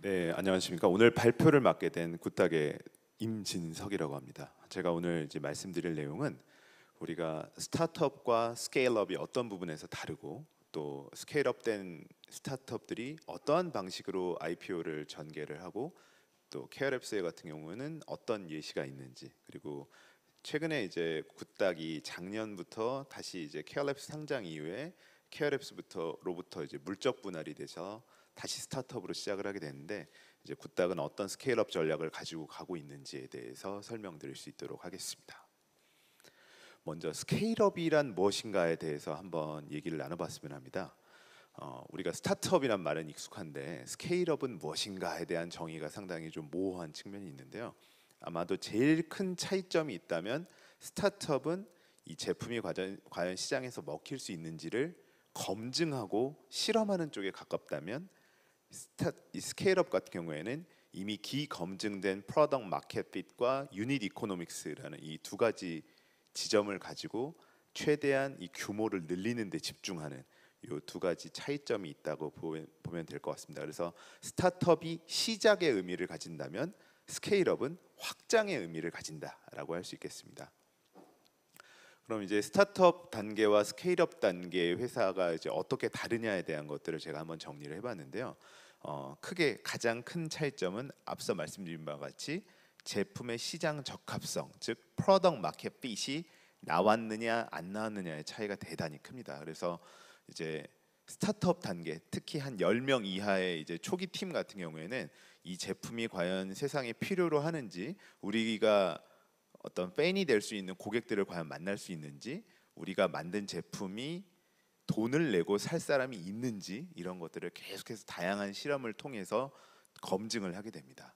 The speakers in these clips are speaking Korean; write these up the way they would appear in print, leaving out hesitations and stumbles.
네, 안녕하십니까. 오늘 발표를 맡게 된 굿닥의 임진석이라고 합니다. 제가 오늘 이제 말씀드릴 내용은 우리가 스타트업과 스케일업이 어떤 부분에서 다르고 또 스케일업된 스타트업들이 어떠한 방식으로 IPO를 전개를 하고 또 케어랩스 같은 경우는 어떤 예시가 있는지, 그리고 최근에 이제 굿닥이 작년부터 다시 이제 케어랩스 상장 이후에 케어랩스부터로부터 이제 물적 분할이 돼서 다시 스타트업으로 시작을 하게 되는데, 이제 굿닥은 어떤 스케일업 전략을 가지고 가고 있는지에 대해서 설명드릴 수 있도록 하겠습니다. 먼저 스케일업이란 무엇인가에 대해서 한번 얘기를 나눠봤으면 합니다. 우리가 스타트업이란 말은 익숙한데 스케일업은 무엇인가에 대한 정의가 상당히 좀 모호한 측면이 있는데요. 아마도 제일 큰 차이점이 있다면 스타트업은 이 제품이 과연 시장에서 먹힐 수 있는지를 검증하고 실험하는 쪽에 가깝다면, 이 스케일업 같은 경우에는 이미 기검증된 프로덕트 마켓 핏과 유닛 이코노믹스라는 이 두 가지 지점을 가지고 최대한 이 규모를 늘리는 데 집중하는 이 두 가지 차이점이 있다고 보면 될 것 같습니다. 그래서 스타트업이 시작의 의미를 가진다면 스케일업은 확장의 의미를 가진다라고 할 수 있겠습니다. 그럼 이제 스타트업 단계와 스케일업 단계의 회사가 이제 어떻게 다르냐에 대한 것들을 제가 한번 정리를 해봤는데요. 크게 가장 큰 차이점은 앞서 말씀드린 바와 같이 제품의 시장 적합성, 즉 프로덕트 마켓 핏이 나왔느냐 안 나왔느냐의 차이가 대단히 큽니다. 그래서 이제 스타트업 단계, 특히 한 10명 이하의 이제 초기 팀 같은 경우에는 이 제품이 과연 세상에 필요로 하는지, 우리가 어떤 팬이 될 수 있는 고객들을 과연 만날 수 있는지, 우리가 만든 제품이 돈을 내고 살 사람이 있는지, 이런 것들을 계속해서 다양한 실험을 통해서 검증을 하게 됩니다.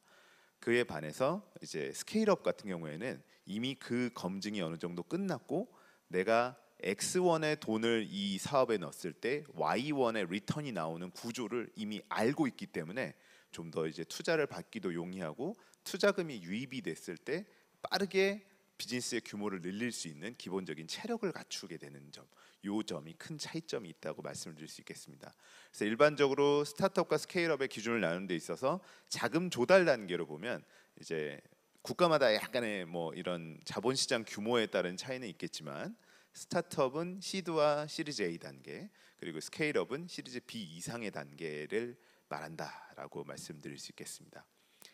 그에 반해서 이제 스케일업 같은 경우에는 이미 그 검증이 어느 정도 끝났고, 내가 X1의 돈을 이 사업에 넣었을 때 Y1의 리턴이 나오는 구조를 이미 알고 있기 때문에 좀 더 이제 투자를 받기도 용이하고, 투자금이 유입이 됐을 때 빠르게 비즈니스의 규모를 늘릴 수 있는 기본적인 체력을 갖추게 되는 점, 요 점이 큰 차이점이 있다고 말씀을 드릴 수 있겠습니다. 그래서 일반적으로 스타트업과 스케일업의 기준을 나누는 데 있어서 자금 조달 단계로 보면 이제 국가마다 약간의 뭐 이런 자본시장 규모에 따른 차이는 있겠지만, 스타트업은 시드와 시리즈 A 단계, 그리고 스케일업은 시리즈 B 이상의 단계를 말한다라고 말씀드릴 수 있겠습니다.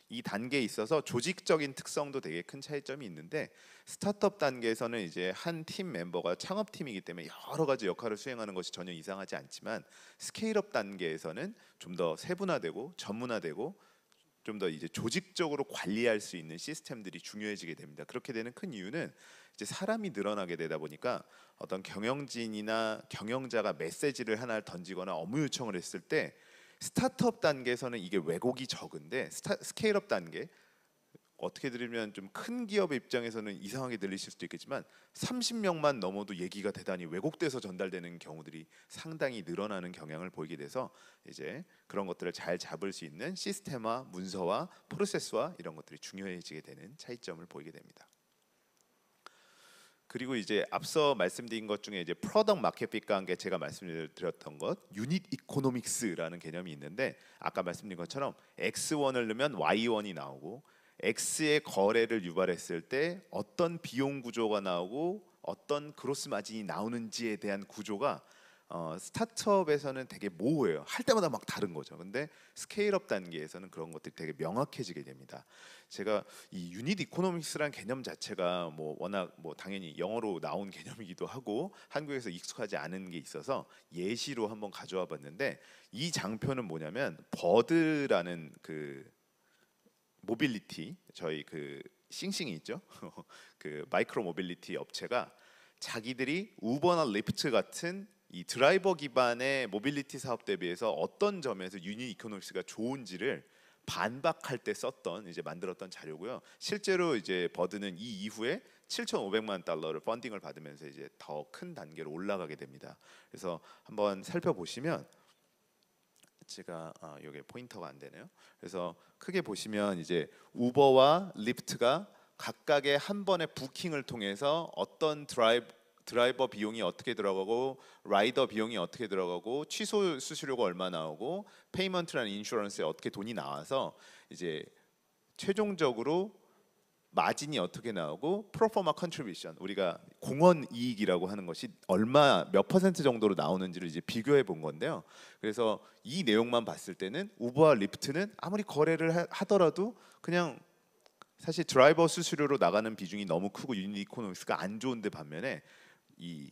이 단계에 있어서 조직적인 특성도 되게 큰 차이점이 있는데, 스타트업 단계에서는 이제 한 팀 멤버가 창업팀이기 때문에 여러 가지 역할을 수행하는 것이 전혀 이상하지 않지만, 스케일업 단계에서는 좀 더 세분화되고 전문화되고 좀 더 이제 조직적으로 관리할 수 있는 시스템들이 중요해지게 됩니다. 그렇게 되는 큰 이유는 이제 사람이 늘어나게 되다 보니까 어떤 경영진이나 경영자가 메시지를 하나를 던지거나 업무 요청을 했을 때, 스타트업 단계에서는 이게 왜곡이 적은데 스케일업 단계, 어떻게 들으면 좀 큰 기업의 입장에서는 이상하게 들리실 수도 있겠지만 30명만 넘어도 얘기가 대단히 왜곡돼서 전달되는 경우들이 상당히 늘어나는 경향을 보이게 돼서, 이제 그런 것들을 잘 잡을 수 있는 시스템화, 문서화, 프로세스화, 이런 것들이 중요해지게 되는 차이점을 보이게 됩니다. 그리고 이제 앞서 말씀드린 것 중에 이제 프로덕트 마켓 핏과 함께 제가 말씀드렸던 것, 유닛 이코노믹스라는 개념이 있는데, 아까 말씀드린 것처럼 X1을 넣으면 Y1이 나오고, X의 거래를 유발했을 때 어떤 비용 구조가 나오고 어떤 그로스 마진이 나오는지에 대한 구조가 스타트업에서는 되게 모호해요. 할 때마다 막 다른 거죠. 근데 스케일업 단계에서는 그런 것들이 되게 명확해지게 됩니다. 제가 이 유닛 이코노믹스란 개념 자체가 뭐 워낙 뭐 당연히 영어로 나온 개념이기도 하고 한국에서 익숙하지 않은 게 있어서 예시로 한번 가져와 봤는데, 이 장표는 뭐냐면 버드라는 그 모빌리티, 저희 그 싱싱이 있죠. 그 마이크로 모빌리티 업체가 자기들이 우버나 리프트 같은 이 드라이버 기반의 모빌리티 사업 대비해서 어떤 점에서 유닛 이코노믹스가 좋은지를 반박할 때 썼던, 이제 만들었던 자료고요. 실제로 이제 버드는 이 이후에 7,500만 달러를 펀딩을 받으면서 이제 더 큰 단계로 올라가게 됩니다. 그래서 한번 살펴보시면, 제가 이게 포인터가 안 되네요. 그래서 크게 보시면 이제 우버와 리프트가 각각의 한 번의 부킹을 통해서 어떤 드라이버 비용이 어떻게 들어가고 라이더 비용이 어떻게 들어가고 취소 수수료가 얼마 나오고 페이먼트라는 인슈런스에 어떻게 돈이 나와서 이제 최종적으로 마진이 어떻게 나오고 프로포마 컨트리뷰션 우리가 공헌 이익이라고 하는 것이 얼마 몇 퍼센트 정도로 나오는지를 이제 비교해 본 건데요. 그래서 이 내용만 봤을 때는 우버와 리프트는 아무리 거래를 하더라도 그냥 사실 드라이버 수수료로 나가는 비중이 너무 크고 유닛 이코노믹스가 안 좋은데 반면에 이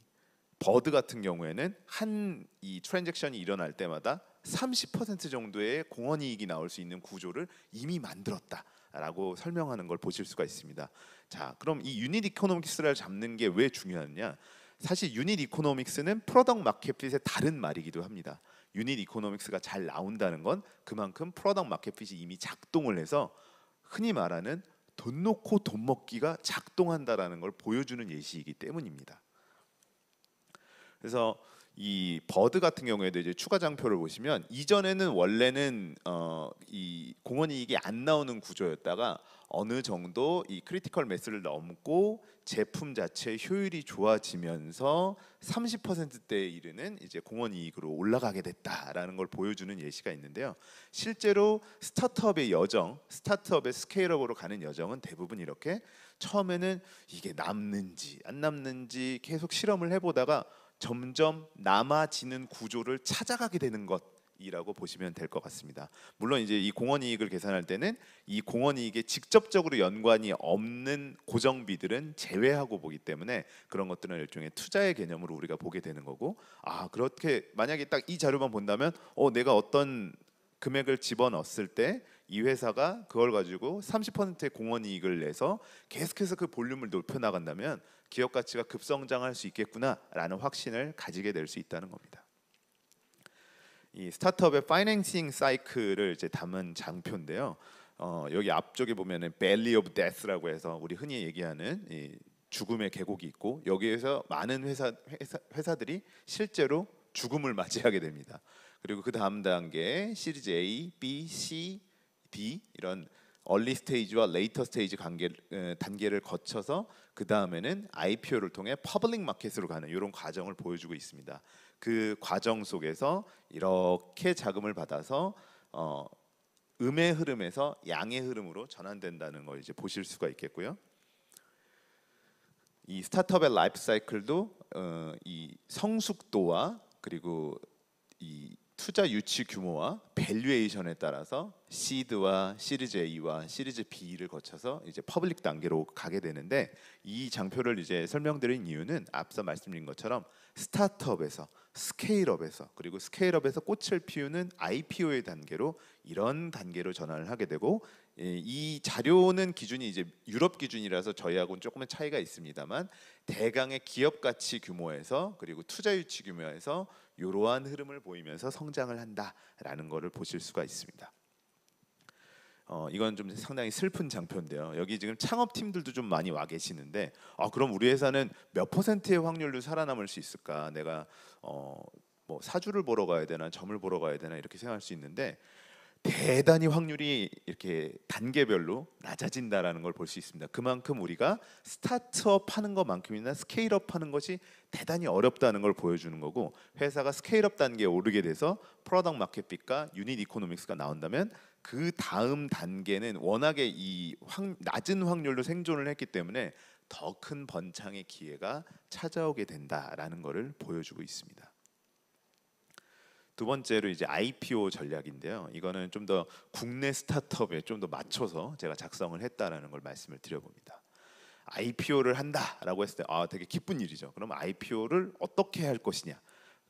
버드 같은 경우에는 한 이 트랜잭션이 일어날 때마다 30% 정도의 공헌 이익이 나올 수 있는 구조를 이미 만들었다라고 설명하는 걸 보실 수가 있습니다. 자, 그럼 이 유닛 이코노믹스를 잡는 게 왜 중요하냐? 사실 유닛 이코노믹스는 프로덕트 마켓핏의 다른 말이기도 합니다. 유닛 이코노믹스가 잘 나온다는 건 그만큼 프로덕트 마켓핏이 이미 작동을 해서 흔히 말하는 돈 놓고 돈 먹기가 작동한다라는 걸 보여주는 예시이기 때문입니다. 그래서 이 버드 같은 경우에도 이제 추가 장표를 보시면 이전에는 원래는 이 공헌 이익이 안 나오는 구조였다가 어느 정도 이 크리티컬 매스를 넘고 제품 자체의 효율이 좋아지면서 30%대에 이르는 이제 공헌 이익으로 올라가게 됐다라는 걸 보여주는 예시가 있는데요. 실제로 스타트업의 여정, 스타트업의 스케일업으로 가는 여정은 대부분 이렇게 처음에는 이게 남는지 안 남는지 계속 실험을 해보다가 점점 남아지는 구조를 찾아가게 되는 것이라고 보시면 될 것 같습니다. 물론 이제 이 공헌 이익을 계산할 때는 이 공헌 이익에 직접적으로 연관이 없는 고정비들은 제외하고 보기 때문에 그런 것들은 일종의 투자의 개념으로 우리가 보게 되는 거고, 아 그렇게 만약에 딱 이 자료만 본다면 내가 어떤 금액을 집어넣었을 때 이 회사가 그걸 가지고 30%의 공헌 이익을 내서 계속해서 그 볼륨을 높여 나간다면 기업 가치가 급성장할 수 있겠구나라는 확신을 가지게 될 수 있다는 겁니다. 이 스타트업의 파이낸싱 사이클을 이제 담은 장표인데요. 여기 앞쪽에 보면은 Valley of Death라고 해서 우리 흔히 얘기하는 이 죽음의 계곡이 있고 여기에서 많은 회사들이 실제로 죽음을 맞이하게 됩니다. 그리고 그 다음 단계 시리즈 A, B, C, D 이런 얼리 스테이지와 레이터 스테이지 단계를 거쳐서 그 다음에는 IPO를 통해 퍼블릭 마켓으로 가는 이런 과정을 보여주고 있습니다. 그 과정 속에서 이렇게 자금을 받아서 음의 흐름에서 양의 흐름으로 전환된다는 걸 이제 보실 수가 있겠고요. 이 스타트업의 라이프 사이클도 이 성숙도와 그리고 이 투자 유치 규모와 밸류에이션에 따라서 시드와 시리즈 A와 시리즈 B를 거쳐서 이제 퍼블릭 단계로 가게 되는데 이 장표를 이제 설명드린 이유는 앞서 말씀드린 것처럼 스타트업에서 스케일업에서 그리고 스케일업에서 꽃을 피우는 IPO의 단계로 이런 단계로 전환을 하게 되고 이 자료는 기준이 이제 유럽 기준이라서 저희하고는 조금의 차이가 있습니다만 대강의 기업 가치 규모에서 그리고 투자 유치 규모에서 이러한 흐름을 보이면서 성장을 한다라는 것을 보실 수가 있습니다. 이건 좀 상당히 슬픈 장표인데요. 여기 지금 창업팀들도 좀 많이 와 계시는데 그럼 우리 회사는 몇 퍼센트의 확률로 살아남을 수 있을까? 내가 뭐 사주를 보러 가야 되나 점을 보러 가야 되나 이렇게 생각할 수 있는데 대단히 확률이 이렇게 단계별로 낮아진다라는 걸 볼 수 있습니다. 그만큼 우리가 스타트업 하는 것만큼이나 스케일업 하는 것이 대단히 어렵다는 걸 보여주는 거고 회사가 스케일업 단계에 오르게 돼서 프로덕트 마켓핏과 유닛 이코노믹스가 나온다면 그 다음 단계는 워낙에 이 낮은 확률로 생존을 했기 때문에 더 큰 번창의 기회가 찾아오게 된다라는 것을 보여주고 있습니다. 두 번째로 이제 IPO 전략인데요. 이거는 좀 더 국내 스타트업에 좀 더 맞춰서 제가 작성을 했다라는 걸 말씀을 드려봅니다. IPO를 한다라고 했을 때 되게 기쁜 일이죠. 그럼 IPO를 어떻게 할 것이냐?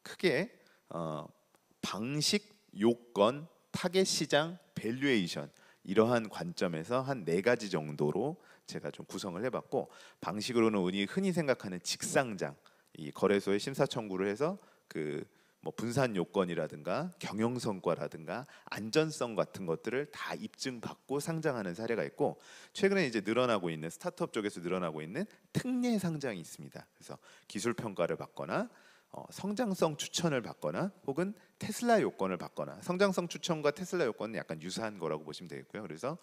크게 방식, 요건, 타겟 시장, 밸류에이션 이러한 관점에서 한 4가지 정도로 제가 좀 구성을 해봤고 방식으로는 흔히 생각하는 직상장, 이 거래소에 심사 청구를 해서 뭐 분산 요건이라든가 경영 성과라든가 안전성 같은 것들을 다 입증받고 상장하는 사례가 있고 최근에 이제 늘어나고 있는 스타트업 쪽에서 늘어나고 있는 특례 상장이 있습니다. 그래서 기술 평가를 받거나 성장성 추천을 받거나 혹은 테슬라 요건을 받거나, 성장성 추천과 테슬라 요건은 약간 유사한 거라고 보시면 되겠고요. 그래서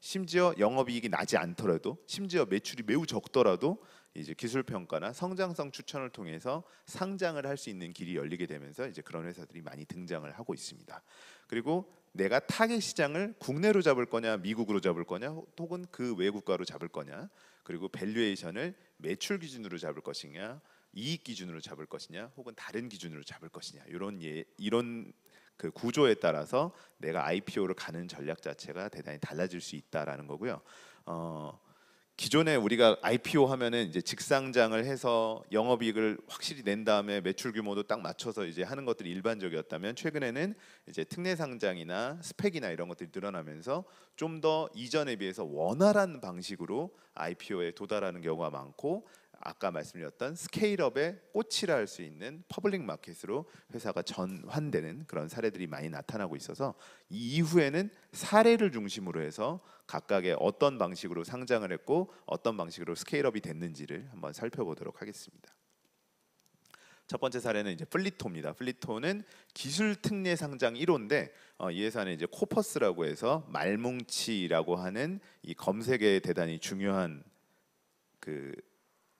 심지어 영업이익이 나지 않더라도, 심지어 매출이 매우 적더라도 이제 기술 평가나 성장성 추천을 통해서 상장을 할 수 있는 길이 열리게 되면서 이제 그런 회사들이 많이 등장을 하고 있습니다. 그리고 내가 타겟 시장을 국내로 잡을 거냐, 미국으로 잡을 거냐, 혹은 그 외국가로 잡을 거냐, 그리고 밸류에이션을 매출 기준으로 잡을 것이냐, 이익 기준으로 잡을 것이냐, 혹은 다른 기준으로 잡을 것이냐, 이런 그 구조에 따라서 내가 IPO를 가는 전략 자체가 대단히 달라질 수 있다라는 거고요. 기존에 우리가 IPO 하면은 이제 직상장을 해서 영업이익을 확실히 낸 다음에 매출 규모도 딱 맞춰서 이제 하는 것들이 일반적이었다면, 최근에는 이제 특례 상장이나 스펙이나 이런 것들이 늘어나면서 좀 더 이전에 비해서 원활한 방식으로 IPO에 도달하는 경우가 많고, 아까 말씀드렸던 스케일업의 꽃이라 할 수 있는 퍼블릭 마켓으로 회사가 전환되는 그런 사례들이 많이 나타나고 있어서, 이 이후에는 사례를 중심으로 해서 각각의 어떤 방식으로 상장을 했고 어떤 방식으로 스케일업이 됐는지를 한번 살펴보도록 하겠습니다. 첫 번째 사례는 이제 플리토입니다. 플리토는 기술 특례 상장 1호인데, 이 회사는 이제 코퍼스라고 해서 말뭉치라고 하는 이 검색에 대단히 중요한 그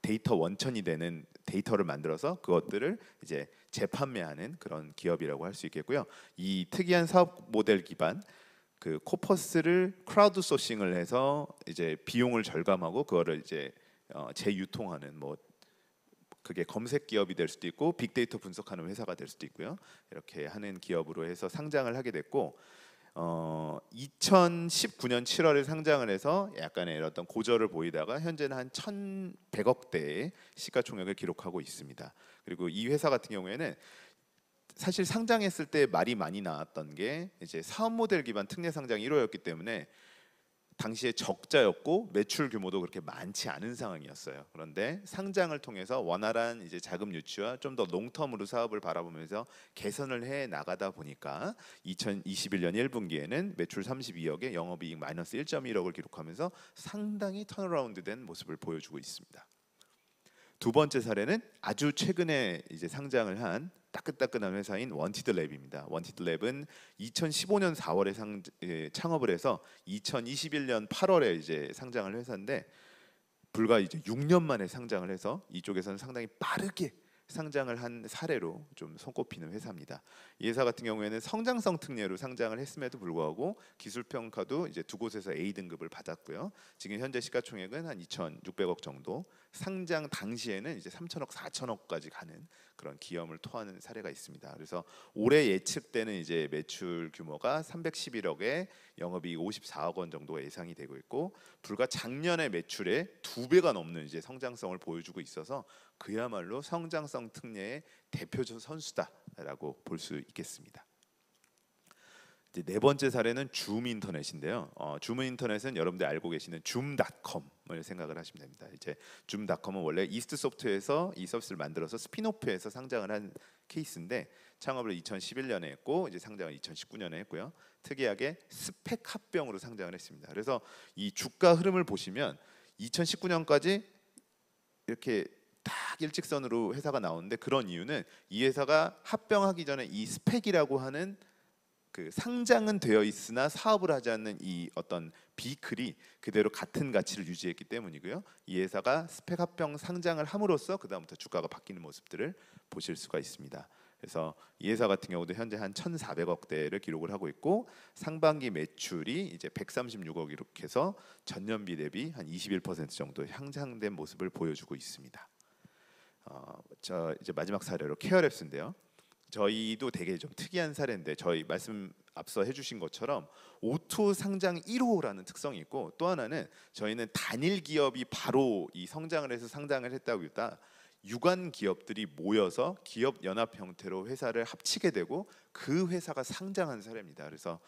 데이터 원천이 되는 데이터를 만들어서 그것들을 이제 재판매하는 그런 기업이라고 할 수 있겠고요. 이 특이한 사업 모델 기반 그 코퍼스를 크라우드 소싱을 해서 이제 비용을 절감하고 그거를 이제 재유통하는, 뭐 그게 검색 기업이 될 수도 있고 빅데이터 분석하는 회사가 될 수도 있고요. 이렇게 하는 기업으로 해서 상장을 하게 됐고, 2019년 7월에 상장을 해서 약간의 어떤 고저를 보이다가 현재는 한 1,100억대의 시가총액을 기록하고 있습니다. 그리고 이 회사 같은 경우에는 사실 상장했을 때 말이 많이 나왔던 게 이제 사업 모델 기반 특례 상장 1호였기 때문에 당시에 적자였고 매출 규모도 그렇게 많지 않은 상황이었어요. 그런데 상장을 통해서 원활한 이제 자금 유치와 좀 더 롱텀으로 사업을 바라보면서 개선을 해 나가다 보니까 2021년 1분기에는 매출 32억에 영업이익 마이너스 1.1억을 기록하면서 상당히 턴어라운드된 모습을 보여주고 있습니다. 두 번째 사례는 아주 최근에 이제 상장을 한 따끈따끈한 회사인 원티드랩입니다. 원티드랩은 2015년 4월에 창업을 해서 2021년 8월에 이제 상장을 회사인데, 불과 이제 6년 만에 상장을 해서 이쪽에서는 상당히 빠르게 상장을 한 사례로 좀 손꼽히는 회사입니다. 이 회사 같은 경우에는 성장성 특례로 상장을 했음에도 불구하고 기술 평가도 이제 두 곳에서 A 등급을 받았고요. 지금 현재 시가총액은 한 2,600억 정도, 상장 당시에는 이제 3천억, 4천억까지 가는 그런 기염을 토하는 사례가 있습니다. 그래서 올해 예측되는 이제 매출 규모가 311억에 영업이익 54억 원 정도가 예상이 되고 있고, 불과 작년의 매출의 2배가 넘는 이제 성장성을 보여주고 있어서 그야말로 성장성 특례의 대표적 선수다라고 볼 수 있겠습니다. 이제 네 번째 사례는 줌인터넷인데요. 줌인터넷은 여러분들 알고 계시는 줌닷컴을 생각을 하시면 됩니다. 이제 줌닷컴은 원래 이스트소프트에서 이 서비스를 만들어서 스핀오프해서 상장을 한 케이스인데, 창업을 2011년에 했고 이제 상장을 2019년에 했고요. 특이하게 스펙 합병으로 상장을 했습니다. 그래서 이 주가 흐름을 보시면 2019년까지 이렇게 딱 일직선으로 회사가 나오는데, 그런 이유는 이 회사가 합병하기 전에 이 스펙이라고 하는 그 상장은 되어 있으나 사업을 하지 않는 이 어떤 비클이 그대로 같은 가치를 유지했기 때문이고요. 이 회사가 스펙 합병 상장을 함으로써 그 다음부터 주가가 바뀌는 모습들을 보실 수가 있습니다. 그래서 이 회사 같은 경우도 현재 한 1,400억대를 기록을 하고 있고, 상반기 매출이 이제 136억 이렇게해서 전년비 대비 한 21% 정도 향상된 모습을 보여주고 있습니다. 저 이제 마지막 사례로 케어랩스인데요. 저희도 되게 좀 특이한 사례인데, 저희 말씀 앞서 해주신 것처럼 오토 상장 1호라는 특성이 있고, 또 하나는 저희는 단일 기업이 바로 이 성장을 해서 상장을 했다기보다 유관 기업들이 모여서 기업 연합 형태로 회사를 합치게 되고 그 회사가 상장한 사례입니다. 그래서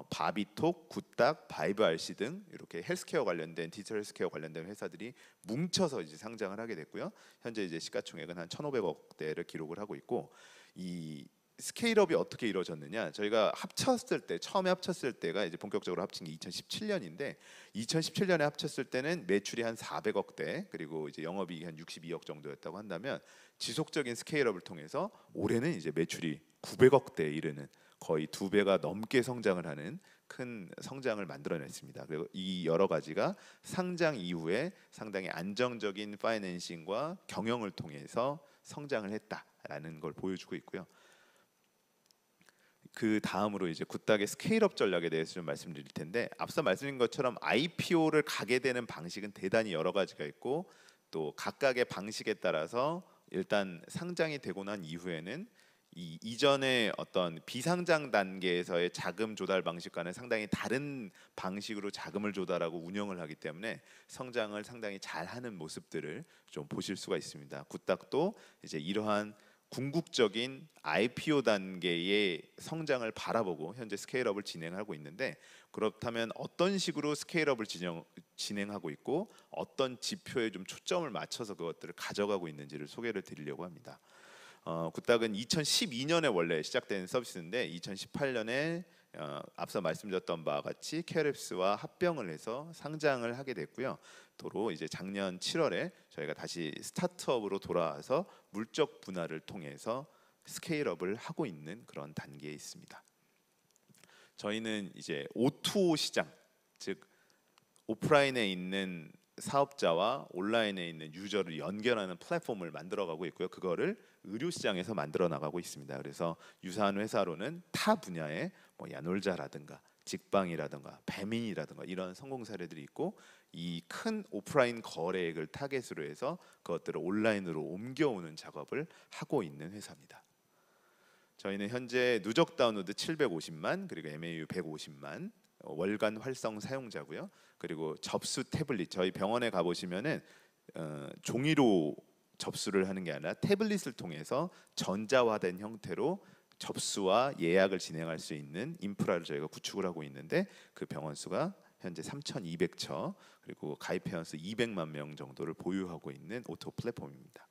바비톡, 굿닥, 바이브 RC 등 이렇게 헬스케어 관련된 디지털 헬스케어 관련된 회사들이 뭉쳐서 이제 상장을 하게 됐고요. 현재 이제 시가총액은 한 1,500억대를 기록을 하고 있고, 이 스케일업이 어떻게 이루어졌느냐? 저희가 합쳤을 때 처음에 합쳤을 때가 이제 본격적으로 합친 게 2017년인데 2017년에 합쳤을 때는 매출이 한 400억대 그리고 이제 영업이익이 한 62억 정도였다고 한다면 지속적인 스케일업을 통해서 올해는 이제 매출이 900억대에 이르는 거의 2배가 넘게 성장을 하는 큰 성장을 만들어냈습니다. 그리고 이 여러 가지가 상장 이후에 상당히 안정적인 파이낸싱과 경영을 통해서 성장을 했다라는 걸 보여주고 있고요. 그 다음으로 이제 굿닥의 스케일업 전략에 대해서 좀 말씀드릴 텐데 앞서 말씀드린 것처럼 IPO를 가게 되는 방식은 대단히 여러 가지가 있고 또 각각의 방식에 따라서 일단 상장이 되고 난 이후에는 이 이전의 어떤 비상장 단계에서의 자금 조달 방식과는 상당히 다른 방식으로 자금을 조달하고 운영을 하기 때문에 성장을 상당히 잘하는 모습들을 좀 보실 수가 있습니다. 굿닥도 이제 이러한 궁극적인 IPO 단계의 성장을 바라보고 현재 스케일업을 진행하고 있는데 그렇다면 어떤 식으로 스케일업을 진행하고 있고 어떤 지표에 좀 초점을 맞춰서 그것들을 가져가고 있는지를 소개를 드리려고 합니다. 굿닥은 2012년에 원래 시작된 서비스인데 2018년에 앞서 말씀드렸던 바와 같이 케어랩스와 합병을 해서 상장을 하게 됐고요. 도로 이제 작년 7월에 저희가 다시 스타트업으로 돌아와서 물적 분할을 통해서 스케일업을 하고 있는 그런 단계에 있습니다. 저희는 이제 O2O 시장, 즉 오프라인에 있는 사업자와 온라인에 있는 유저를 연결하는 플랫폼을 만들어가고 있고요. 그거를 의료 시장에서 만들어 나가고 있습니다. 그래서 유사한 회사로는 타 분야의 뭐 야놀자라든가 직방이라든가 배민이라든가 이런 성공 사례들이 있고 이 큰 오프라인 거래액을 타겟으로 해서 그것들을 온라인으로 옮겨오는 작업을 하고 있는 회사입니다. 저희는 현재 누적 다운로드 750만 그리고 MAU 150만 월간 활성 사용자고요. 그리고 접수 태블릿 저희 병원에 가보시면은 종이로 접수를 하는 게 아니라 태블릿을 통해서 전자화된 형태로 접수와 예약을 진행할 수 있는 인프라를 저희가 구축을 하고 있는데 그 병원 수가 현재 3,200처 그리고 가입 회원 수 200만 명 정도를 보유하고 있는 오토 플랫폼입니다.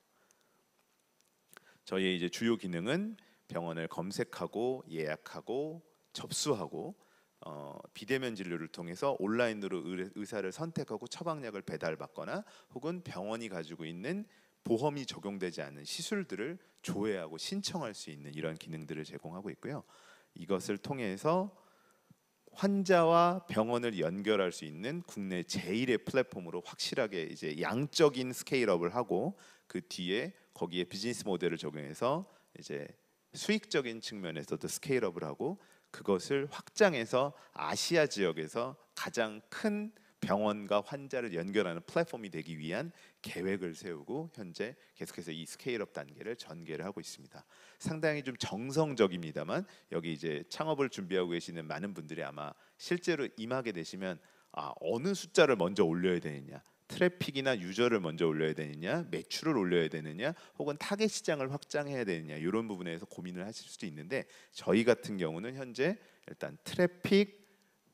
저희의 이제 주요 기능은 병원을 검색하고 예약하고 접수하고 비대면 진료를 통해서 온라인으로 의사를 선택하고 처방약을 배달받거나 혹은 병원이 가지고 있는 보험이 적용되지 않는 시술들을 조회하고 신청할 수 있는 이런 기능들을 제공하고 있고요. 이것을 통해서 환자와 병원을 연결할 수 있는 국내 제일의 플랫폼으로 확실하게 이제 양적인 스케일업을 하고 그 뒤에 거기에 비즈니스 모델을 적용해서 이제 수익적인 측면에서도 스케일업을 하고 그것을 확장해서 아시아 지역에서 가장 큰 병원과 환자를 연결하는 플랫폼이 되기 위한 계획을 세우고 현재 계속해서 이 스케일업 단계를 전개를 하고 있습니다. 상당히 좀 정성적입니다만 여기 이제 창업을 준비하고 계시는 많은 분들이 아마 실제로 임하게 되시면 어느 숫자를 먼저 올려야 되느냐 트래픽이나 유저를 먼저 올려야 되느냐 매출을 올려야 되느냐 혹은 타겟 시장을 확장해야 되느냐 이런 부분에서 고민을 하실 수도 있는데 저희 같은 경우는 현재 일단 트래픽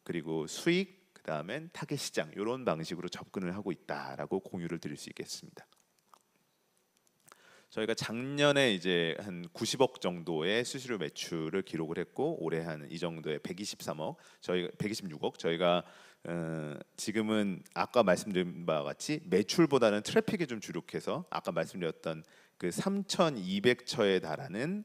그리고 수익 그다음엔 타겟 시장 이런 방식으로 접근을 하고 있다라고 공유를 드릴 수 있겠습니다. 저희가 작년에 이제 한 90억 정도의 수수료 매출을 기록을 했고 올해 한 이 정도의 123억, 저희 126억. 저희가 지금은 아까 말씀드린 바와 같이 매출보다는 트래픽에 좀 주력해서 아까 말씀드렸던 그 3,200처에 달하는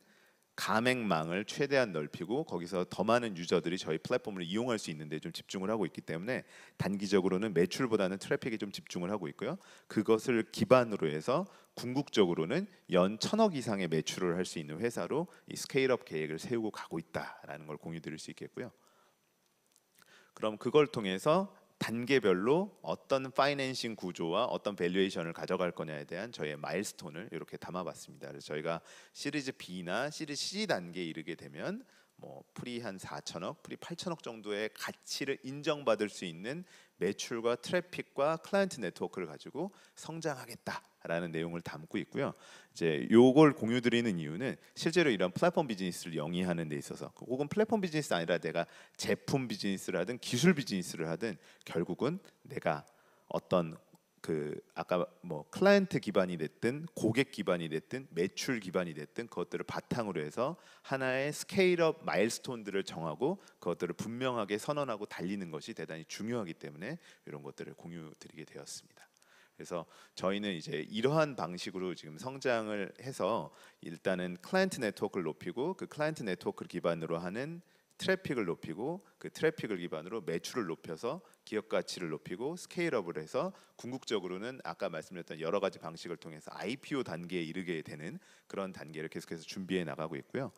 가맹망을 최대한 넓히고 거기서 더 많은 유저들이 저희 플랫폼을 이용할 수 있는데 좀 집중을 하고 있기 때문에 단기적으로는 매출보다는 트래픽에 좀 집중을 하고 있고요. 그것을 기반으로 해서 궁극적으로는 연 1,000억 이상의 매출을 할 수 있는 회사로 이 스케일업 계획을 세우고 가고 있다라는 걸 공유드릴 수 있겠고요. 그럼 그걸 통해서 단계별로 어떤 파이낸싱 구조와 어떤 밸류에이션을 가져갈 거냐에 대한 저희의 마일스톤을 이렇게 담아봤습니다. 그래서 저희가 시리즈 B나 시리즈 C 단계에 이르게 되면 뭐 프리 한 4천억, 프리 8천억 정도의 가치를 인정받을 수 있는 매출과 트래픽과 클라이언트 네트워크를 가지고 성장하겠다라는 내용을 담고 있고요. 이제 요걸 공유드리는 이유는 실제로 이런 플랫폼 비즈니스를 영위하는 데 있어서 혹은 플랫폼 비즈니스 아니라 내가 제품 비즈니스를 하든 기술 비즈니스를 하든 결국은 내가 어떤 아까 뭐 클라이언트 기반이 됐든 고객 기반이 됐든 매출 기반이 됐든 그것들을 바탕으로 해서 하나의 스케일업 마일스톤들을 정하고 그것들을 분명하게 선언하고 달리는 것이 대단히 중요하기 때문에 이런 것들을 공유드리게 되었습니다. 그래서 저희는 이제 이러한 방식으로 지금 성장을 해서 일단은 클라이언트 네트워크를 높이고 그 클라이언트 네트워크를 기반으로 하는 트래픽을 높이고 그 트래픽을 기반으로 매출을 높여서 기업 가치를 높이고 스케일업을 해서 궁극적으로는 아까 말씀드렸던 여러 가지 방식을 통해서 IPO 단계에 이르게 되는 그런 단계를 계속해서 준비해 나가고 있고요.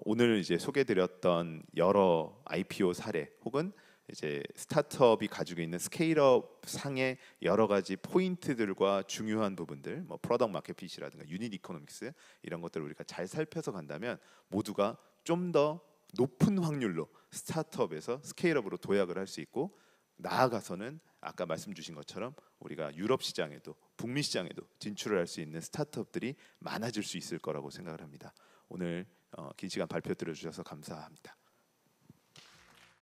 오늘 이제 소개드렸던 여러 IPO 사례 혹은 이제 스타트업이 가지고 있는 스케일업 상의 여러 가지 포인트들과 중요한 부분들, 뭐 프로덕트 마켓 핏이라든가 유닛 이코노믹스 이런 것들을 우리가 잘 살펴서 간다면 모두가 좀 더 높은 확률로 스타트업에서 스케일업으로 도약을 할 수 있고 나아가서는 아까 말씀 주신 것처럼 우리가 유럽 시장에도 북미 시장에도 진출을 할 수 있는 스타트업들이 많아질 수 있을 거라고 생각을 합니다. 오늘 긴 시간 발표 들어주셔서 감사합니다.